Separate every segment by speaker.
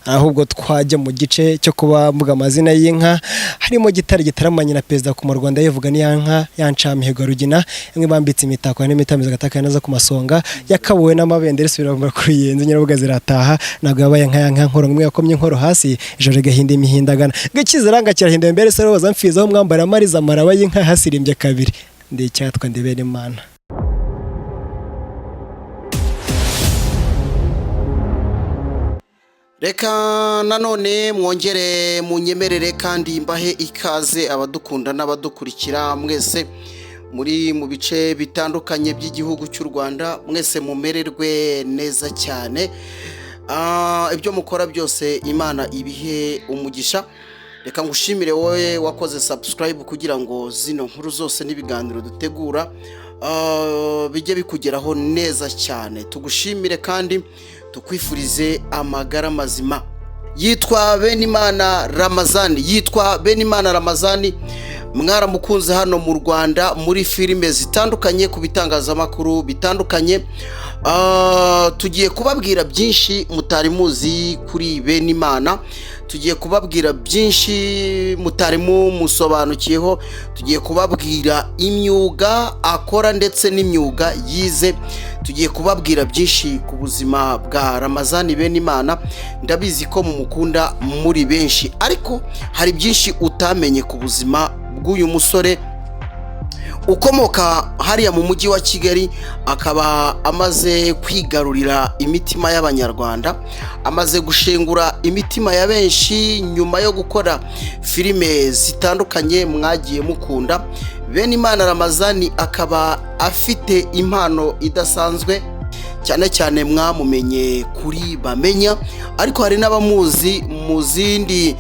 Speaker 1: ahubwo twajya mu gice cyo kubavuga amazina y'inka harimo gitari gitaramanye na perezida ku mu Rwanda yivuga ni yanka yancamihigo Rugina imwe bambitse imitako n'imitamizo gataka neza ku masonga yakabuwe n'amabendera isubira mu kuyenza nyirabuga zirataha nabwo yabaye nka nkoro imwe yakomye inkoro hasi ijoro gahinda imihindagana gikiziranga kirahinda imbere se roza mfizaho mwambara amariza maraba y'inka hasirimbye kabiri ndi cyatwa ndebera Imana.
Speaker 2: Reka nanone mwongere munyemerere kandi mbahe ikaze abadukunda n'abadukurikira mwese muri mu bice bitandukanye by'igihugu cy'u Rwanda mwese mumererwe neza cyane ibyo mukora byose Imana ibihe umugisha. Reka ngushimire wowe wakoze subscribe kugira ngo zino nkuru zose n'ibiganiro dutegura bijye bikugeraho neza cyane. Tugushimire kandi tukwifurize amagara mazima. Yitwa Benimana Ramazani mwaramukunze hano mu Rwanda muri filime zitandukanye ku bitangazamakuru bitandukanye. Tugiye kubabwira byinshi mutari muzi kuri Benimana, tugiye kubabwira byinshi mutari musobanukiyeho, tugiye kubabwira imyuga akora ndetse n'imyuga yize, tugiye kubabwira byinshi ku buzima bwa Ramazani Benimana. Ndabizi ko mumukunda muri benshi, ariko hari byinshi utamenye ku buzima bw'uyu musore ukomoka hariya mu mujyi wa Kigali, akaba amaze kwigarurira imitima y'abanyarwanda, amaze gushengura imitima ya benshi nyuma yo gukora filime zitandukanye mwagiye mukunda. Benimana Ramazani akaba afite impano idasanzwe, cyane cyane mwamumenye kuri Bamenya, ariko hari n'abamuzi mu zindi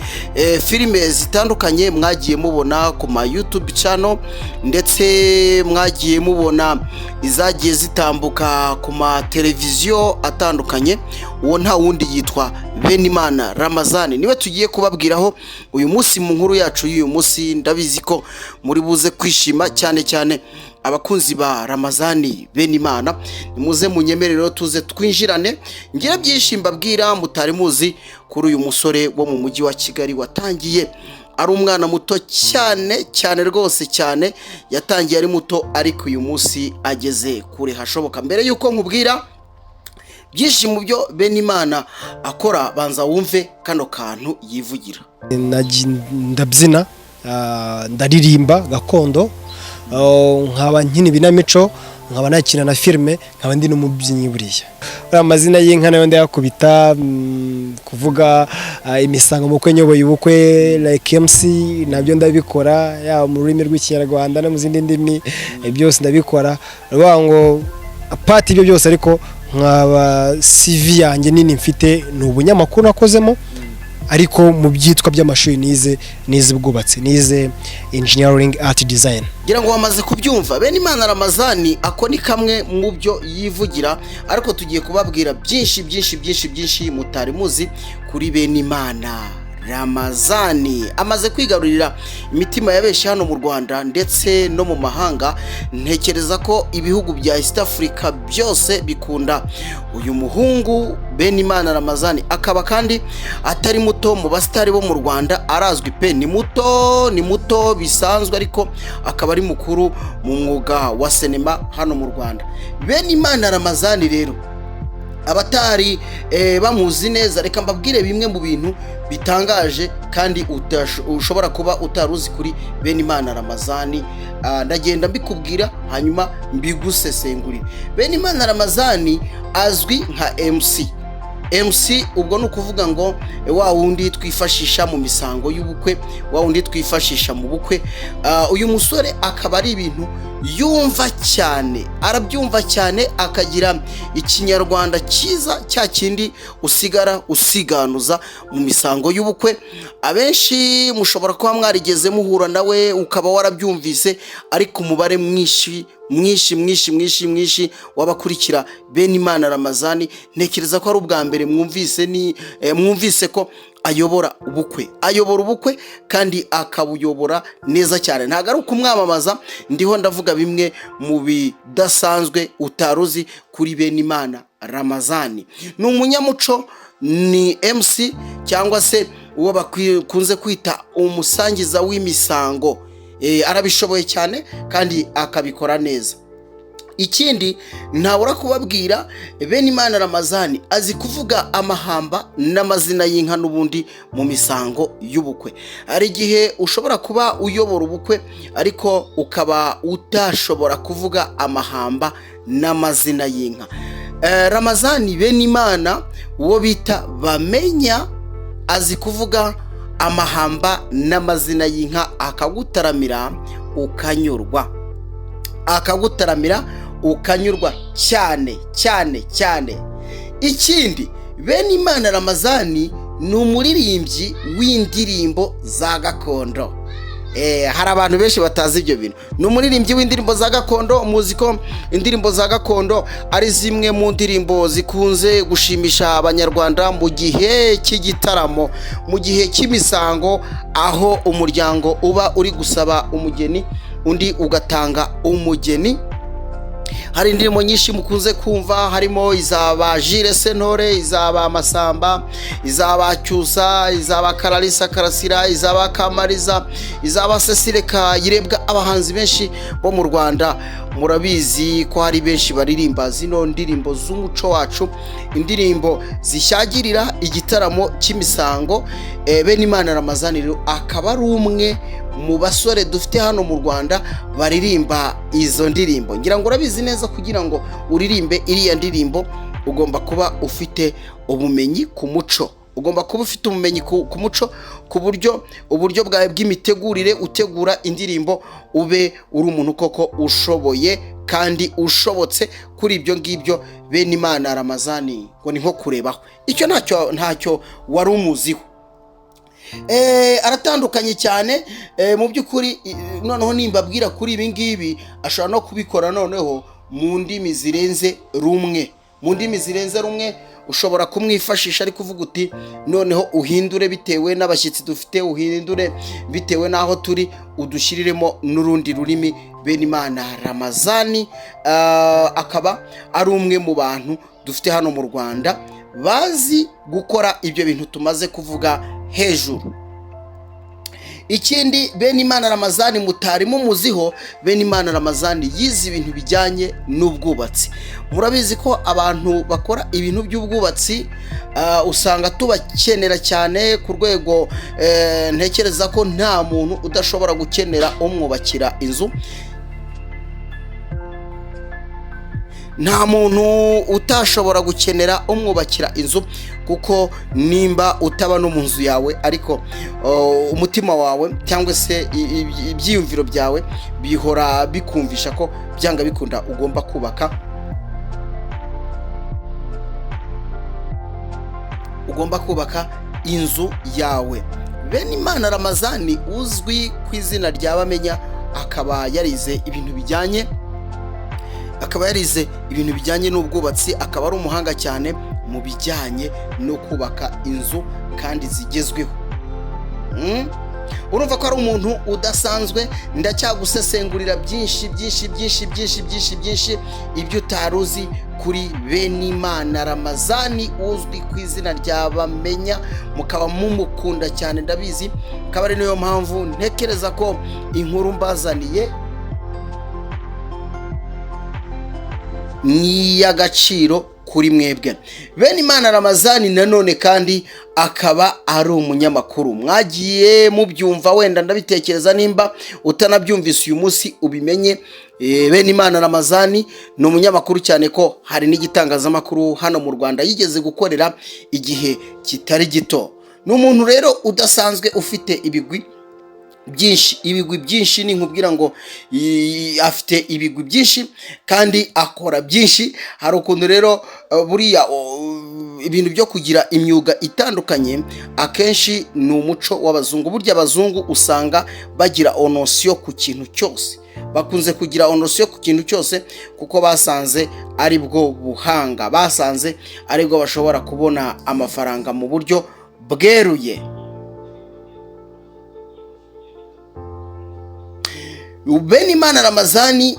Speaker 2: filime zitandukanye mwagiye mubona ku ma YouTube channel, ndetse mwagiye mubona izagiye zitambuka ku ma televiziyo atandukanye. Uwo nta wundi yitwa Benimana Ramazani, niwe tugiye kubabwiraho uyu munsi mu nkuru yacu y'uyu munsi. Ndabizi ko muri buze kwishima cyane cyane abakunzi ba Ramazani Benimana. Nimuze munyemerero tuze twinjirane ngira byinshi mbabwira mutari muzi kuri uyu musore wo mu mujyi wa Kigali watangiye ari umwana muto cyane rwose cyane. Yatangiye ari muto ariko uyu munsi ageze kure hashoboka. Mbere yuko nkubwira byinshi mu byo Benimana akora, banza wumve kano kantu yivugira.
Speaker 1: Ndabyina, ndaririmba gakondo, nkaba nkina ibinamico, nkaba nakina na filime, nkaba ndi n'umubyinnyi buriya. Amazina y'inka nayo ndayakubita, kuvuga imisango mu kwe nyoboye ubukwe like MC nabyo ndabikora, ya mu rurimi rw'Ikinyarwanda no mu zindi ndimi byose ndabikora. Rwango apart ibyo byose ariko nkaba CV yanjye nini mfite ni ubunyamakuru nakozemo, ariko mu byitwa by'amashuri nize ubwubatsi, nize engineering art design.
Speaker 2: Ngira ngo wamaze kubyumva, Benimana Ramazani ako ni kamwe mu byo yivugira, ariko tugiye kubabwira byinshi mutari muzi kuri Benimana Ramazani. Amaze kwigarurira imitima ya benshi hano mu Rwanda ndetse no mu mahanga. Ntekereza ko ibihugu bya East Africa byose bikunda uyu muhungu Benimana Ramazani. Akaba kandi atari muto mu basitari bo mu Rwanda, arazwi pe, ni muto bisanzwe, ariko akaba ari mukuru mu mwuga wa sinema hano mu Rwanda. Benimana Ramazani rero abatari bamuzi neza, reka mbabwire bimwe mu bintu bitangaje kandi ushobora kuba utaruzi kuri Benimana Ramazani. Ndagenda mbikubwira hanyuma mbigusesengurira. Benimana Ramazani azwi nka MC. Ubwo ni ukuvuga ngo wa wundi twifashisha mu misango y'ubukwe, wa wundi twifashisha mu bukwe. Uyu musore akaba ari ibintu yumva cyane, arabyumva cyane, akagira ikinyarwanda cyiza cya kindi usigara usiganuza mu misango y'ubukwe. Abenshi mushobora kuba mwarigeze muhura nawe ukaba warabyumvise, ariko umubare mwinshi wabakurikira Benimana Ramazani ntekereza ko ari ubwa mbere mwumvise ko ayobora ubukwe kandi akabuyobora neza cyane. Ntago ari ukumwamamaza, ndiho ndavuga bimwe mu bidasanzwe utaruzi kuri Benimana Ramazani. Ni umunyamuco, ni MC cyangwa se uwo bakunze kwita umusangiza w'imisango. Arabishoboye cyane kandi akabikora neza. Ikindi ntabura kubabwira, Benimana Ramazani azi kuvuga amahamba n'amazina y'inka n'ubundi mu misango y'ubukwe. Hari igihe ushobora kuba uyobora ubukwe ariko ukaba utashobora kuvuga amahamba n'amazina y'inka. Ramazani Benimana uwo bita Bamenya azi kuvuga amahamba n'amazina y'inka, akagutaramira ukanyurwa cyane cyane cyane. Ikindi, Benimana Ramazani ni umuririmbyi w'indirimbo za gakondo. Hari abantu benshi batazi ibyo bintu. Ni umuririmbyi w'indirimbo za gakondo. Muzi ko indirimbo za gakondo ari zimwe mu ndirimbo zikunze gushimisha abanyarwanda mu gihe cy'igitaramo, mu gihe cy'imisango, aho umuryango uba uri gusaba umugeni, undi ugatanga umugeni. Hari indirimbo nyinshi mukunze kumva, harimo izaba Jules Sentore, izaba Masamba, izaba Cyusa, izaba Karalisa Karasira, izaba Kamariza, izaba Cecile Kayirebwa. Abahanzi benshi bo mu Rwanda murabizi ko hari benshi baririmba zino ndirimbo z'umuco wacu, indirimbo zishyagirira igitaramo cy'imisango. Benimana Ramazani rero akaba ari umwe mu basore dufite hano mu Rwanda baririmba izo ndirimbo. Ngira ngo urabizi neza, kugira ngo uririmbe iriya ndirimbo ugomba kuba ufite ubumenyi ku muco, ugomba kuba ufite ubumenyi ku muco, ku buryo uburyo bwawe bw'imitegurire utegura indirimbo ube uri umuntu koko ushoboye kandi ushobotse. Kuri ibyo ngibyo Benimana Ramazani ngo ni nko kurebaho, icyo ntacyo wari umuziho. Aratandukanye cyane mu by'ukuri. Noneho nimbabwira kuri ibi ngibi, ashobora no kubikora noneho mu ndimi zirenze rumwe. Ushobora kumwifashisha ariko uvuga uti noneho uhindure bitewe n'abashyitsi dufite, uhindure bitewe n'aho turi, udushyiriremo n'urundi rurimi. Benimana Ramazani akaba ari umwe mu bantu dufite hano mu Rwanda bazi gukora ibyo bintu tumaze kuvuga hejuru. Ikindi, Benimana Ramazani mutari mumuziho, Benimana Ramazani yize ibintu bijyanye n'ubwubatsi. Murabizi ko abantu bakora ibintu by'ubwubatsi usanga tubakenera cyane ku rwego ntekereza ko nta muntu udashobora gukenera umwubakira inzu. Nta muntu utashobora gukenera umwubakira inzu, kuko nimba utaba no mu nzu yawe ariko umutima wawe cyangwa se ibyiyumviro byawe bihora bikumvisha ko byanga bikunda ugomba kubaka, inzu yawe. Benimana Ramazani uzwi ku izina rya Bamenya akaba yarize ibintu bijyanye n'ubwubatsi, akaba ari umuhanga cyane mu bijyanye no kubaka inzu kandi zigezweho. Urumva ko ari umuntu udasanzwe. Ndacyagusesengurira byinshi ibyo utaruzi kuri Benimana Ramazani uzwi ku izina rya Bamenya, mukaba mumukunda cyane ndabizi. Akaba ari niyo mpamvu ntekereza ko inkuru mbazaniye ni y'agaciro kuri mwebwe. Benimana Ramazani nanone kandi akaba ari umunyamakuru. Mwagiye mubyumva, wenda ndabitekereza nimba utanabyumvise uyu munsi ubimenye. Benimana Ramazani ni umunyamakuru, cyane ko hari n'igitangazamakuru hano mu Rwanda yigeze gukorera igihe kitari gito. Ni umuntu rero udasanzwe ufite ibigwi byinshi. Ni nkubwira ngo afite ibigwi byinshi kandi akora byinshi. Hari ukuntu rero buriya ibintu byo kugira imyuga itandukanye akenshi ni umuco w'abazungu. Burya abazungu usanga bagira onosiyo ku kintu cyose, bakunze kugira onosiyo ku kintu cyose kuko basanze ari bwo buhanga, basanze ari bwo bashobora kubona amafaranga mu buryo bweruye. Benimana Ramazani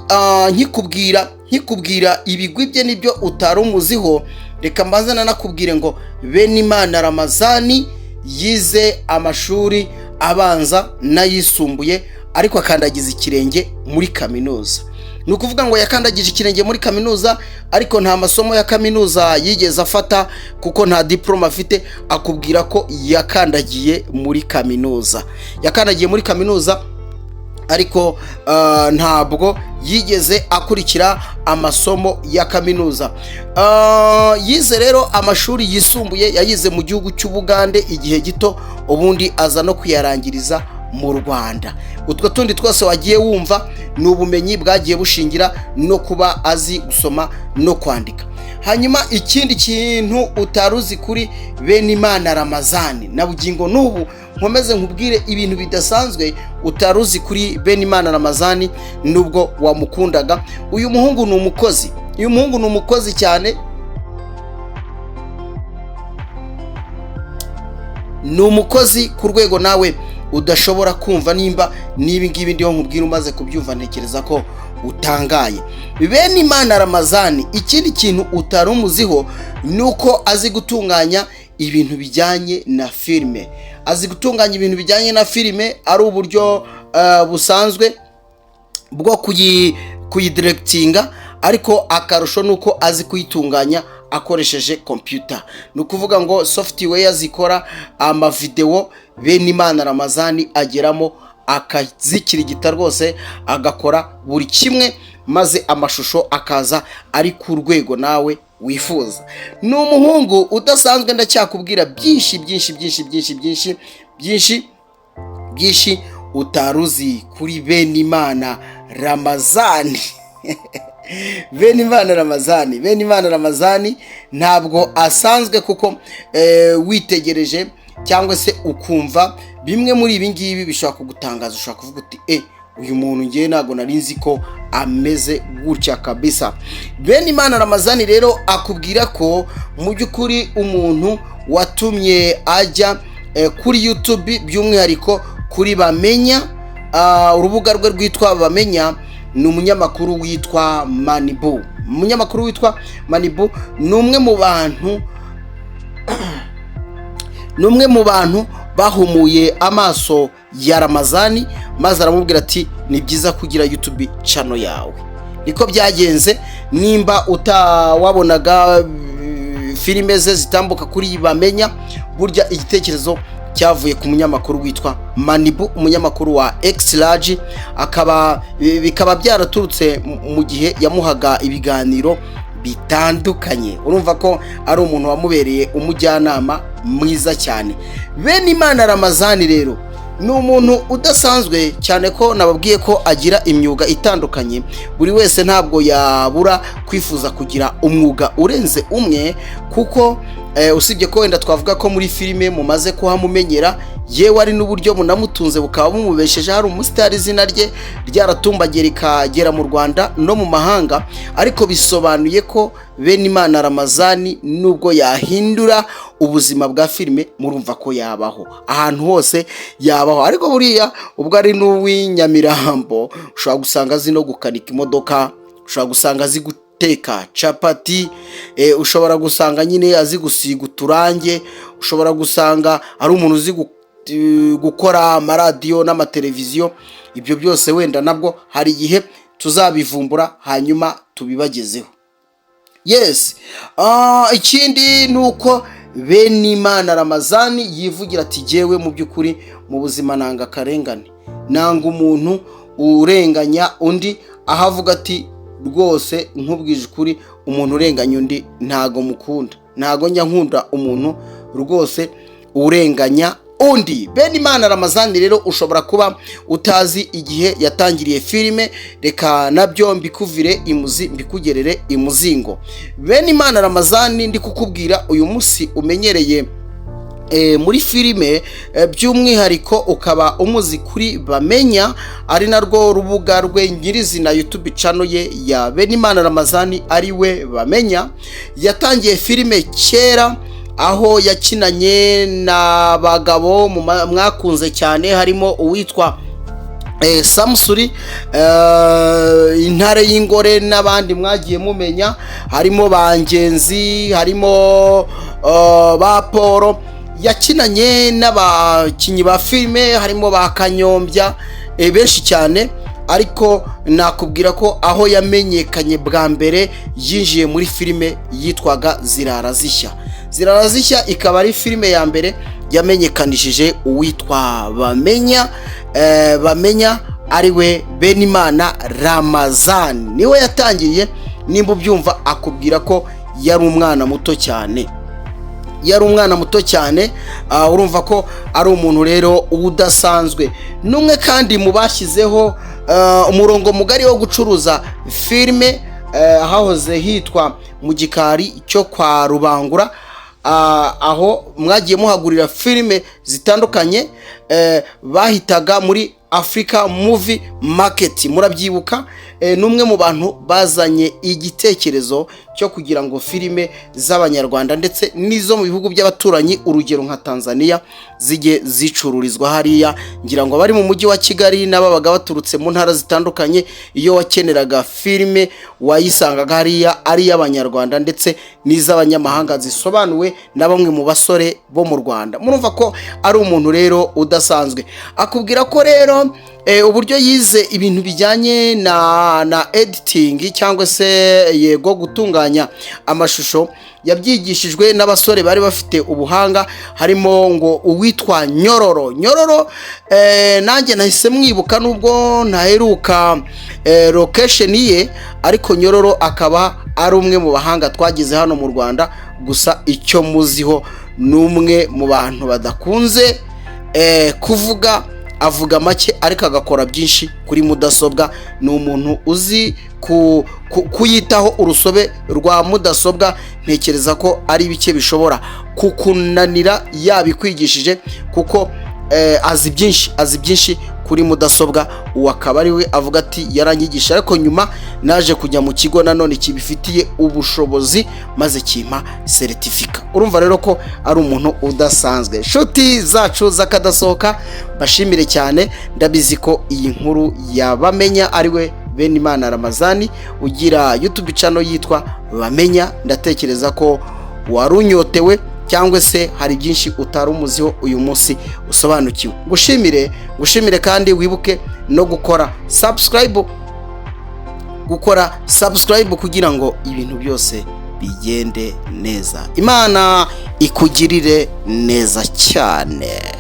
Speaker 2: nkikubwira nkikubwira ibigwi bye n'ibyo utari umuziho, reka mbanza nanakubwire ngo Benimana Ramazani yize amashuri abanza n'ayisumbuye, ariko akandagiza ikirenge muri kaminuza. Ni ukuvuga ngo yakandagije ikirenge muri kaminuza, ariko nta masomo ya kaminuza yigeze afata kuko nta diploma afite. Akubwira ko yakandagiye muri kaminuza, yakandagiye muri kaminuza, ariko ntabwo yigeze akurikira amasomo ya kaminuza. Yize rero amashuri yisumbuye yayize mu gihugu cy'Ubugande igihe gito, ubundi aza no kuyarangiriza mu Rwanda. Utwo tundi twose wagiye wumva ni ubumenyi bwagiye bushingira no kuba azi gusoma no kwandika. Hanyuma ikindi kintu utaruzi kuri Benimana Ramazani, na bugingo n'ubu nkomeze nkubwire ibintu bidasanzwe utaruzi kuri Benimana Ramazani nubwo wamukundaga. Uyu muhungu ni umukozi, uyu muhungu ni umukozi cyane, ni umukozi ku rwego nawe udashobora kumva. Nimba nibi ngibi ndiho nkubwira umaze kubyumva, ntekereza ko utangaye. Benimana Ramazani ikindi kintu utari umuziho nuko azi gutunganya ibintu bijyanye na filime. Azi gutunganya ibintu bijyanye na filime ari uburyo busanzwe bwo kuyidirectinga, ariko akarusho nuko azi kuyitunganya akoresheje computer. Ni ukuvuga ngo software zikora amavideo Benimana Ramazani ageramo akazikirigita rwose, agakora buri kimwe, maze amashusho akaza ari ku rwego nawe wifuza. Ni umuhungu udasanzwe, ndacyakubwira byinshi byinshi byinshi byinshi byinshi byinshi byinshi utaruzi kuri Benimana Ramazani. Benimana Ramazani, Benimana Ramazani ntabwo asanzwe, kuko witegereje cyangwa se ukumva bimwe muri ibi ngibi bishobora kugutangaza. Ushobora kuvuga uti uyu muntu ngiye ntabwo nari nzi ko ameze gutya kabisa. Benimana Ramazani rero akubwira ko mu by'ukuri umuntu watumye ajya kuri YouTube, by'umwihariko kuri Bamenya, urubuga rwe rwitwa Bamenya, ni umunyamakuru witwa Manibu. Umunyamakuru witwa Manibu ni umwe mu bantu bahumuye amaso ya Ramazani, maze aramubwira ati ni byiza kugira YouTube channel yawe. Niko byagenze. Nimba wabonaga filime ze zitambuka kuri Bamenya, burya igitekerezo cyavuye ku munyamakuru witwa Manibu, umunyamakuru wa X-Large, bikaba byaraturutse mu gihe yamuhaga ibiganiro bitandukanye. Urumva ko ari umuntu wamubereye umujyanama mwiza cyane. Benimana Ramazani rero ni umuntu udasanzwe cyane, ko nababwiye ko agira imyuga itandukanye. Buri wese ntabwo yabura kwifuza kugira umwuga urenze umwe, kuko usibye ko wenda twavuga ko muri filime mumaze kuhamumenyera, yewe ari n'uburyo munamutunze bukaba bumubesheje. Hari umusitari izina rye ryaratumbagiye rikagera mu Rwanda no mu mahanga, ariko bisobanuye ko Benimana Ramazani nubwo yahindura ubuzima bwa filime, murumva ko yabaho ahantu hose yabaho. Ariko buriya ubwo ari n'uw'inyamirambo, ushobora gusanga azi no gukanika imodoka, ushobora gusanga azi guteka capati, ushobora gusanga nyine azi gusiga uturange, ushobora gusanga ari umuntu uzi gukora amaradiyo n'amateleviziyo. Ibyo byose wenda nabwo hari igihe tuzabivumbura hanyuma tubibagezeho. Yes, ikindi nuko Benimana Ramazani yivugira ati jewe mu by'ukuri mu buzima nanga karengane, nanga umuntu urenganya undi, ahavuga ati rwose nkubwije ukuri, umuntu urenganya undi ntago mukunda, ntago njya nkunda umuntu rwose urenganya undi. Benimana Ramazani rero ushobora kuba utazi igihe yatangiriye filime, reka nabyo mbikuvire imuzi mbikugerere imuzingo. Benimana Ramazani ndi kukubwira uyu munsi umenyereye muri filime, by'umwihariko ukaba umuzi kuri Bamenya, ari narwo rubuga rwe nyirizina YouTube channel ye ya Benimana Ramazani ari we Bamenya. Yatangiye filime kera, aho yakinanye n'abagabo mwakunze cyane, harimo uwitwa Samusuri, intare y'ingore n'abandi mwagiye mumenya, harimo ba Ngenzi, harimo ba Poro, yakinanye n'abakinnyi ba filime, harimo ba Kanyombya, benshi cyane. Ariko nakubwira ko aho yamenyekanye bwa mbere yinjiye muri filime yitwaga Zirara Zishya. Zirara Zishya ikaba ari filime ya mbere yamenyekanishije uwitwa Bamenya ariwe Benimana Ramazani. Niwe yatangiriye, nimba ubyumva, akubwira ko yari umwana muto cyane, urumva ko ari umuntu rero udasanzwe. Numwe kandi mu bashyizeho umurongo mugari wo gucuruza filime, hahoze hitwa mu gikari cyo kwa Rubangura, aho mwagiye muhagurira filime zitandukanye, bahitaga muri Africa Movie Market, murabyibuka. Numwe mu bantu bazanye igitekerezo cyo kugira ngo filime z'abanyarwanda ndetse n'izo mu bihugu by'abaturanyi, urugero nka Tanzania, zijye zicururizwa hariya. Ngira ngo bari mu mujyi wa Kigali n'ababaga baturutse mu ntara zitandukanye, iyo wakeneraga filime wayisangaga hariya, ari y'abanyarwanda ndetse n'iz'abanyamahanga zisobanuwe na bamwe mu basore bo mu Rwanda. Murumva ko ari umuntu rero udasanzwe. Akubwira ko rero uburyo yize ibintu bijyanye na editing cyangwa se yego gutunganya amashusho, yabyigishijwe n'abasore bari bafite ubuhanga, harimo ngo uwitwa Nyororo. Nanjye nahise mwibuka nubwo ntaheruka location ye, ariko Nyororo akaba ari umwe mu bahanga twagize hano mu Rwanda. Gusa icyo muziho, ni umwe mu bantu badakunze kuvuga, avuga make ariko agakora byinshi kuri mudasobwa. Ni umuntu uzi kuyitaho urusobe rwa mudasobwa. Ntekereza ko ari bike bishobora kukunanira yabikwigishije, kuko azi byinshi kuri mudasobwa. Uwo akaba ari we avuga ati yaranyigisha, ariko nyuma naje kujya mu kigo nanone kibifitiye ubushobozi maze kimpa certificate. Urumva rero ko ari umuntu udasanzwe. Inshuti zacu zakadasohoka, bashimire cyane. Ndabizi ko iyi nkuru yabamenya ariwe Benimana Ramazani, ugira YouTube channel yitwa Bamenya. Ndatekereza ko warunyotewe cyangwa se hari byinshi utari umuziho uyu munsi usobanukiwe. Ngushimire kandi wibuke no gukora subscribe kugira ngo ibintu byose bigende neza. Imana ikugirire neza cyane.